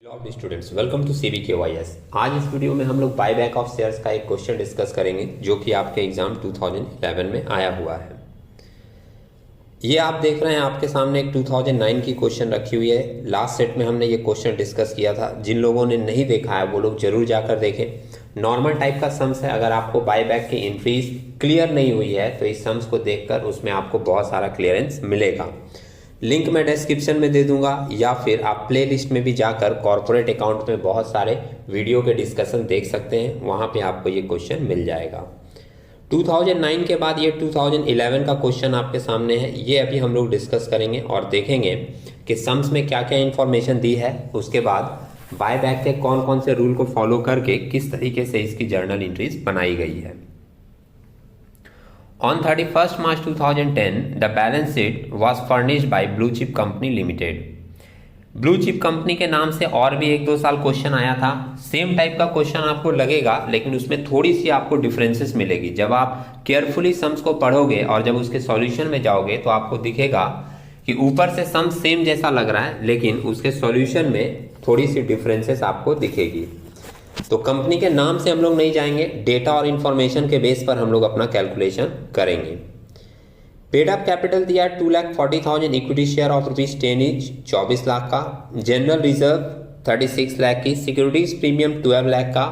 Hello students, welcome to CBKYS। आज इस video में हम लोग बाय बैक ऑफ शेयर्स का एक क्वेश्चन डिस्कस करेंगे जो कि आपके एग्जाम 2011 में आया हुआ है। ये आप देख रहे हैं आपके सामने एक 2009 की क्वेश्चन रखी हुई है। लास्ट सेट में हमने ये क्वेश्चन डिस्कस किया था। जिन लोगों ने नहीं देखा है वो लोग जरूर जाकर देखें। नॉर्मल टाइप का सम्स है। अगर आपको बाय बैक की एंट्रीज क्लियर नहीं हुई है तो इस सम्स को देखकर उसमें आपको बहुत सारा क्लियरेंस मिलेगा। लिंक मैं डिस्क्रिप्शन में दे दूंगा या फिर आप प्लेलिस्ट में भी जाकर कॉर्पोरेट अकाउंट में बहुत सारे वीडियो के डिस्कशन देख सकते हैं, वहां पे आपको ये क्वेश्चन मिल जाएगा। 2009 के बाद ये 2011 का क्वेश्चन आपके सामने है। ये अभी हम लोग डिस्कस करेंगे और देखेंगे कि सम्स में क्या क्या इंफॉर्मेशन दी है। उसके बाद बाय बैक के कौन कौन से रूल को फॉलो करके किस तरीके से इसकी जर्नल एंट्रीज बनाई गई है। On 31st March 2010, the balance sheet was furnished by Blue Chip Company Limited. Blue chip company के नाम से और भी एक दो साल क्वेश्चन आया था। सेम टाइप का क्वेश्चन आपको लगेगा, लेकिन उसमें थोड़ी सी आपको डिफरेंसेस मिलेगी। जब आप केयरफुली सम्स को पढ़ोगे और जब उसके सॉल्यूशन में जाओगे तो आपको दिखेगा कि ऊपर से सम सेम जैसा लग रहा है, लेकिन उसके सॉल्यूशन में थोड़ी सी डिफरेंसेस आपको दिखेगी। तो कंपनी के नाम से हम लोग नहीं जाएंगे, डेटा और इंफॉर्मेशन के बेस पर हम लोग अपना कैलकुलेशन करेंगे। पेड अप कैपिटल दिया है 2,40,000, equity share of ₹10 each 24 lakh का, जनरल रिजर्व 36 लाख की, सिक्योरिटीज प्रीमियम 12 लाख का,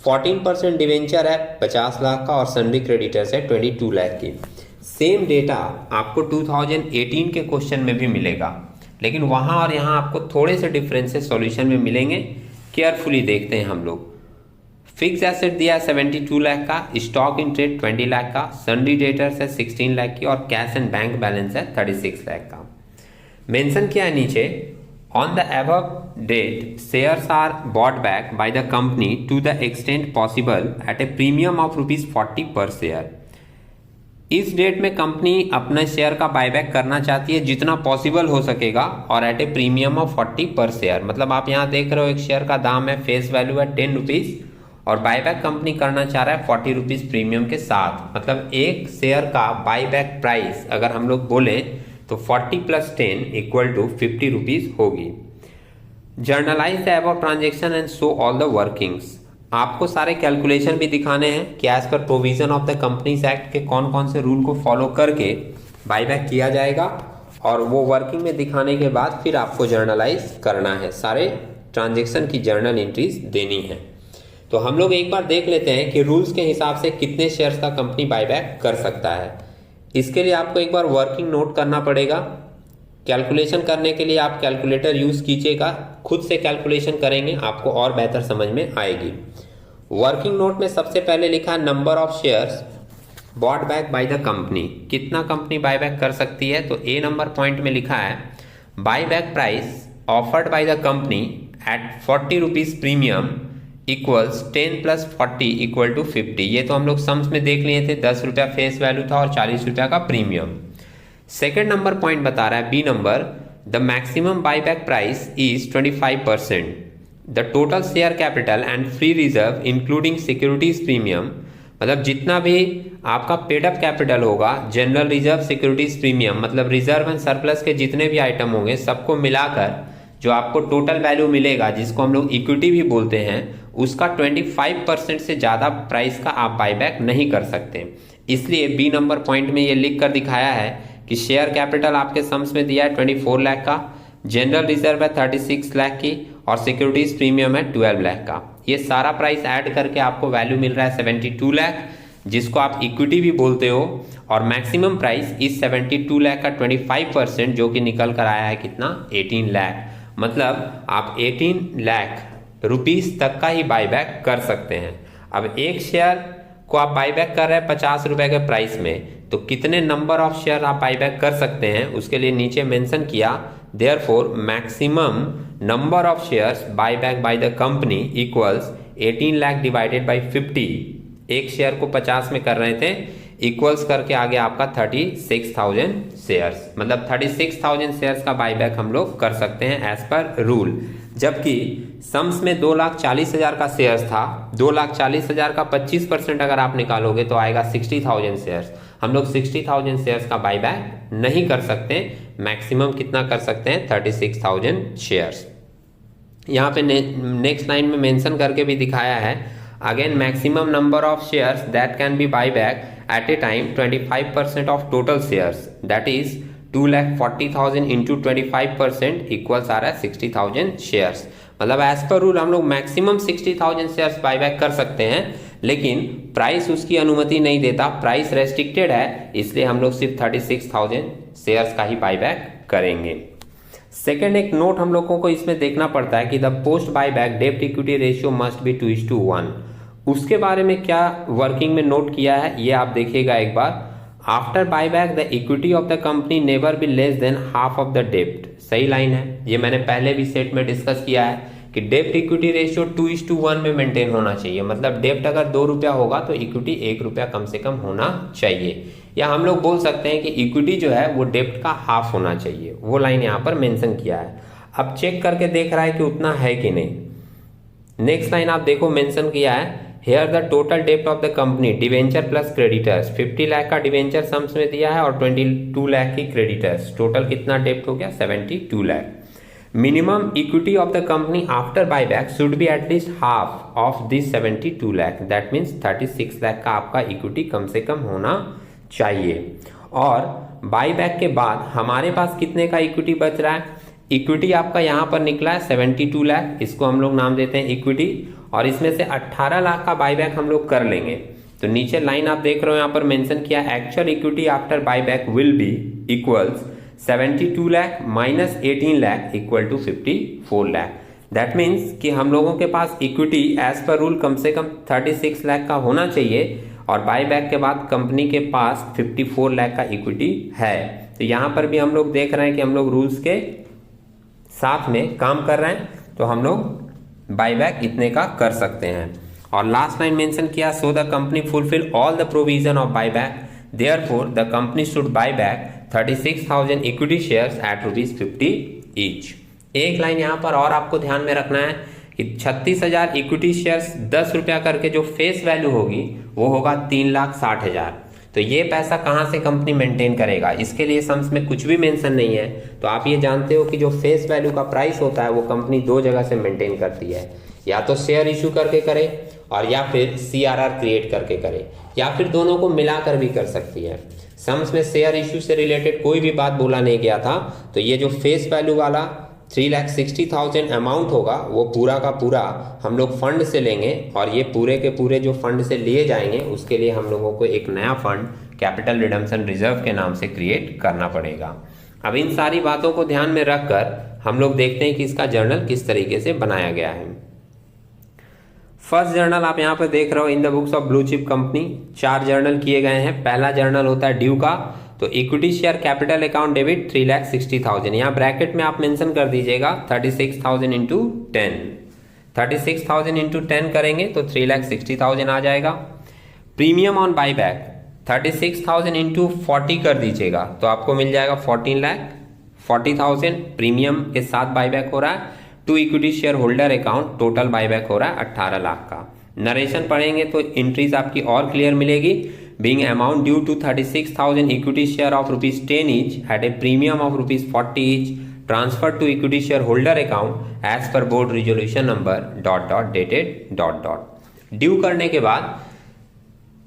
14% डिवेंचर है 50 लाख का और सन्ड्री क्रेडिटर्स है 22 लाख की। सेम डेटा आपको 2018 के क्वेश्चन में भी मिलेगा, लेकिन वहां और यहाँ आपको थोड़े से डिफरेंसेस सॉल्यूशन में मिलेंगे। केयरफुली देखते हैं हम लोग। फिक्स एसेट दिया है 72 लाख का, स्टॉक इन ट्रेड 20 लाख का, सन्ड्री डेटर्स है 16 लाख की और कैश एंड बैंक बैलेंस है 36 लाख का। मेंशन किया है नीचे, on the above date shares are bought back by the company to the extent possible at a premium of ₹40 पर शेयर। इस डेट में कंपनी अपने शेयर का बायबैक करना चाहती है जितना पॉसिबल हो सकेगा और एट ए प्रीमियम ऑफ 40 पर शेयर। मतलब आप यहाँ देख रहे हो एक शेयर का दाम है, फेस वैल्यू है ₹10 और बायबैक कंपनी करना चाह रहा है ₹40 प्रीमियम के साथ। मतलब एक शेयर का बायबैक प्राइस अगर हम लोग बोले तो 40 + 10 = ₹50 होगी। Journalize the above transaction and show all the workings. आपको सारे कैलकुलेशन भी दिखाने हैं कि as per provision of the companies act के कौन कौन से रूल को फॉलो करके बायबैक किया जाएगा, और वो वर्किंग में दिखाने के बाद फिर आपको जर्नलाइज करना है, सारे ट्रांजेक्शन की जर्नल एंट्रीज देनी है। तो हम लोग एक बार देख लेते हैं कि रूल्स के हिसाब से कितने शेयर्स का कंपनी बायबैक कर सकता है। इसके लिए आपको एक बार वर्किंग नोट करना पड़ेगा। कैलकुलेशन करने के लिए आप कैलकुलेटर यूज कीजिएगा, खुद से कैलकुलेशन करेंगे आपको और बेहतर समझ में आएगी। वर्किंग नोट में सबसे पहले लिखा number of shares bot back by the company. कितना कंपनी बाय बैक कर सकती है, तो ए नंबर पॉइंट में लिखा है buy back price offered by the company at ₹40 premium equals 10 + 40 = 50। ये तो हम लोग सम्स में देख लिए थे, ₹10 फेस वैल्यू था और ₹40 का प्रीमियम। सेकेंड नंबर पॉइंट बता रहा है b number, the maximum buyback price is 25%। The total share capital and free reserve including securities premium, मतलब जितना भी आपका पेड अप कैपिटल होगा, जनरल रिजर्व, सिक्योरिटीज प्रीमियम, मतलब रिजर्व एंड सरप्लस के जितने भी आइटम होंगे सबको मिलाकर जो आपको टोटल वैल्यू मिलेगा, जिसको हम लोग इक्विटी भी बोलते हैं, उसका 25% से ज्यादा प्राइस का आप बायबैक नहीं कर सकते। इसलिए बी नंबर पॉइंट में ये लिख कर दिखाया है कि शेयर कैपिटल आपके सम्स में दिया है 24 लाख का, जनरल रिजर्व है 36 लाख की और सिक्योरिटीज प्रीमियम है 12 लाख का। ये सारा प्राइस ऐड करके आपको वैल्यू मिल रहा है 72 लाख, जिसको आप इक्विटी भी बोलते हो, और मैक्सिमम प्राइस इस 72 लाख का 25% जो कि निकल कर आया है कितना, 18 लाख। मतलब आप 18 लाख रुपीस तक का ही बायबैक कर सकते हैं। अब एक शेयर को आप बायबैक कर रहे हैं ₹50 के प्राइस में, तो कितने नंबर ऑफ शेयर आप बायबैक कर सकते हैं, उसके लिए नीचे मेंशन किया therefore maximum number of shares buyback bye the company equals 18 lakh divided by 50। एक शेयर को 50 में कर रहे थे, इक्वल्स करके आगे आपका 36,000 शेयर्स, मतलब 36,000 शेयर्स का बायबैक हम लोग कर सकते हैं एज पर रूल। जबकि सम्स में 2,40,000 का शेयर्स था, 2,40,000 का 25% अगर आप निकालोगे तो आएगा 60,000 शेयर्स। हम लोग 60,000 शेयर्स का बायबैक नहीं कर सकते। मैक्सिमम कितना कर सकते हैं, 36,000 शेयर्स। यहाँ पे नेक्स्ट लाइन में मेंशन करके भी दिखाया है। Again maximum number of shares that can be buy back at a time 25% of total shares, that is 2,40,000 into 25% equals आ रहा है 60,000 शेयर्स। मतलब एज पर रूल हम लोग मैक्सिमम 60,000 शेयर्स बाई बैक कर सकते हैं, लेकिन प्राइस उसकी अनुमति नहीं देता, प्राइस रेस्ट्रिक्टेड है, इसलिए हम लोग सिर्फ 36,000 शेयर्स का ही बाई बैक करेंगे। सेकेंड एक नोट हम लोगों को इसमें देखना पड़ता है कि द पोस्ट बाय बैक डेब्ट इक्विटी रेशियो मस्ट बी 2:1। उसके बारे में क्या वर्किंग में नोट किया है ये आप देखिएगा एक बार। After buy back the equity of the company never be less than half of the डेब्ट। सही लाइन है, ये मैंने पहले भी सेट में डिस्कस किया है कि डेब्ट इक्विटी रेशियो 2:1 में मेंटेन होना चाहिए। मतलब डेब्ट अगर 2 रुपया होगा तो इक्विटी 1 रुपया कम से कम होना चाहिए, या हम लोग बोल सकते हैं कि इक्विटी जो है वो डेब्ट का हाफ होना चाहिए। वो लाइन यहाँ पर मेंशन किया है। अब चेक करके देख रहा है कि उतना है कि नहीं। नेक्स्ट लाइन आप देखो मेंशन किया है, हेयर द टोटल डेब्ट of the company debenture plus creditors. 50 lakh का डिवेंचर सम्स में दिया है और 22 लाख की क्रेडिटर्स। टोटल कितना डेब्ट हो गया? 72 lakh. Minimum equity of the company after buyback should be at least half of this 72 lakh, that means 36 lakh का आपका इक्विटी कम से कम होना चाहिए। और बायबैक के बाद हमारे पास कितने का इक्विटी बच रहा है? इक्विटी आपका यहाँ पर निकला है 72 लाख, इसको हम लोग नाम देते हैं इक्विटी, और इसमें से 18 लाख का बायबैक हम लोग कर लेंगे। तो नीचे लाइन आप देख रहे हो यहाँ पर मेंशन किया, actual equity after buyback will be equals 72 lakh minus 18 lakh equal to 54 lakh. That means कि हम लोगों के पास इक्विटी एज पर रूल कम से कम 36 लाख का होना चाहिए, और बायबैक के बाद कंपनी के पास 54 लाख का इक्विटी है। तो यहाँ पर भी हम लोग देख रहे हैं कि हम लोग रूल्स के साथ में काम कर रहे हैं, तो हम लोग बायबैक इतने का कर सकते हैं। और लास्ट लाइन मेंशन किया, so the company fulfil all the provision of buyback, therefore the company should buy back 36,000 equity shares at ₹50 each. एक लाइन यहाँ पर और आपको ध्यान में रखना है कि 36,000 इक्विटी शेयर्स 10 रुपया करके जो फेस वैल्यू होगी वो होगा 3,60,000। तो ये पैसा कहाँ से कंपनी मेंटेन करेगा? इसके लिए सम्स में कुछ भी मेंशन नहीं है। तो आप ये जानते हो कि जो फेस वैल्यू का प्राइस होता है वो कंपनी 2 जगह से मेंटेन करती है, या तो शेयर इशू करके करे और या फिर CRR क्रिएट करके करे, या फिर दोनों को मिलाकर भी कर सकती है। सम्स में शेयर इशू से रिलेटेड कोई भी बात बोला नहीं गया था, तो ये जो फेस वैल्यू वाला 3,60,000 अमाउंट होगा वो पूरा का पूरा हम लोग फंड से लेंगे, और ये पूरे के पूरे जो फंड से लिए जाएंगे उसके लिए हम लोगों को एक नया फंड कैपिटल रिडम्पशन रिजर्व के नाम से क्रिएट करना पड़ेगा। अब इन सारी बातों को ध्यान में रखकर हम लोग देखते हैं कि इसका जर्नल किस तरीके से बनाया गया है। फर्स्ट जर्नल आप यहाँ पर देख रहे हो, in the books of blue chip company 4 journal किए गए हैं। पहला जर्नल होता है ड्यू का, तो equity share capital account debit 3,60,000, यहाँ ब्रैकेट में आप मेंशन कर दीजिएगा 36,000 इंटू 10। 36,000 इंटू 10 करेंगे तो 3,60,000 आ जाएगा। प्रीमियम ऑन बायबैक 36,000 इंटू 40 कर दीजिएगा तो आपको मिल जाएगा 14,40,000 प्रीमियम के साथ बायबैक हो रहा है। To equity share holder account total buyback हो रहा है 18 लाख का। नरेशन पढ़ेंगे तो एंट्रीज आपकी और क्लियर मिलेगी। Being amount due to 36,000 equity share of ₹10 each at a premium of ₹40 each transferred to equity shareholder account as per board resolution number ... dated ... due करने के बाद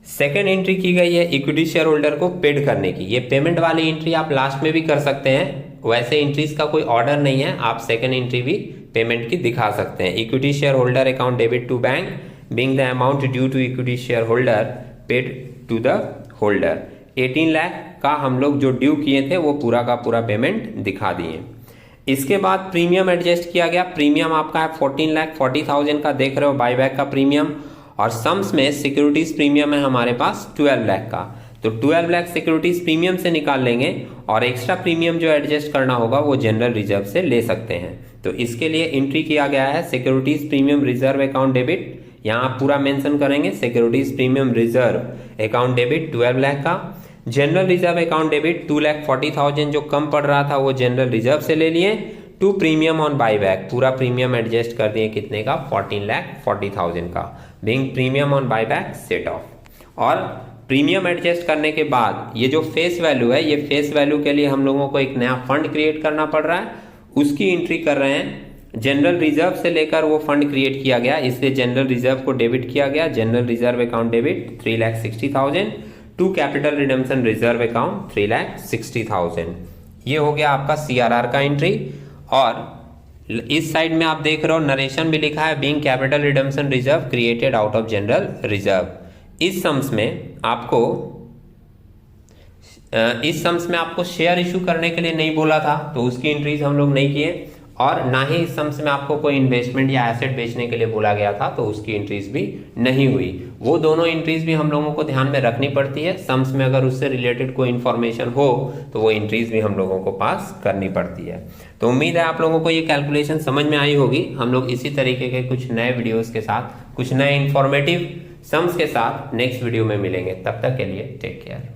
सेकेंड एंट्री की गई है इक्विटी शेयर होल्डर को paid करने की। ये पेमेंट वाली एंट्री आप लास्ट में भी कर सकते हैं, वैसे एंट्रीज का कोई ऑर्डर नहीं है, आप सेकेंड एंट्री भी पेमेंट की दिखा सकते हैं। Equity share holder account debit to bank being the amount due to equity shareholder paid to the holder. 18 lakh का हम लोग जो ड्यू किए थे वो पूरा का पूरा पेमेंट दिखा दिए। इसके बाद प्रीमियम एडजस्ट किया गया। प्रीमियम आपका है 14,40,000 का, देख रहे हो बायबैक का प्रीमियम, और सम्स में सिक्योरिटीज प्रीमियम है हमारे पास 12 लाख का, तो 12 लाख सिक्योरिटीज प्रीमियम से निकाल लेंगे, और एक्स्ट्रा प्रीमियम जो एडजस्ट करना होगा वो जनरल रिजर्व से ले सकते हैं। तो इसके लिए एंट्री किया गया है securities premium reserve account debit, यहाँ पूरा मेंशन करेंगे securities premium reserve account debit 12 lakh का। जनरल रिजर्व अकाउंट डेबिट 2,40,000 जो कम पड़ रहा था वो जनरल रिजर्व से ले लिए। टू प्रीमियम ऑन बायबैक पूरा प्रीमियम एडजस्ट कर दिए कितने का? 14,40,000 का, being premium on buyback set of. और प्रीमियम एडजस्ट करने के बाद ये जो फेस वैल्यू है, ये फेस वैल्यू के लिए हम लोगों को एक नया फंड क्रिएट करना पड़ रहा है, उसकी एंट्री कर रहे हैं जनरल रिजर्व से लेकर वो फंड क्रिएट किया गया, इसलिए जनरल रिजर्व को डेबिट किया गया, general reserve account debit 3,60,000 to capital redemption reserve account 3,60,000। ये हो गया आपका CRR का एंट्री। और इस साइड में आप देख रहे हो नरेशन भी लिखा है, being capital redemption reserve created out of general reserve. इस सम्स में आपको शेयर इशू करने के लिए नहीं बोला था, तो उसकी एंट्रीज हम लोग नहीं किए, और ना ही इस सम्स में आपको कोई इन्वेस्टमेंट या एसेट बेचने के लिए बोला गया था, तो उसकी एंट्रीज भी नहीं हुई। वो दोनों एंट्रीज भी हम लोगों को ध्यान में रखनी पड़ती है। सम्स में अगर उससे रिलेटेड कोई इन्फॉर्मेशन हो तो वो एंट्रीज भी हम लोगों को पास करनी पड़ती है। तो उम्मीद है आप लोगों को ये कैलकुलेशन समझ में आई होगी। हम लोग इसी तरीके के कुछ नए वीडियोज के साथ, कुछ नए इंफॉर्मेटिव सम्स के साथ नेक्स्ट वीडियो में मिलेंगे। तब तक के लिए टेक केयर।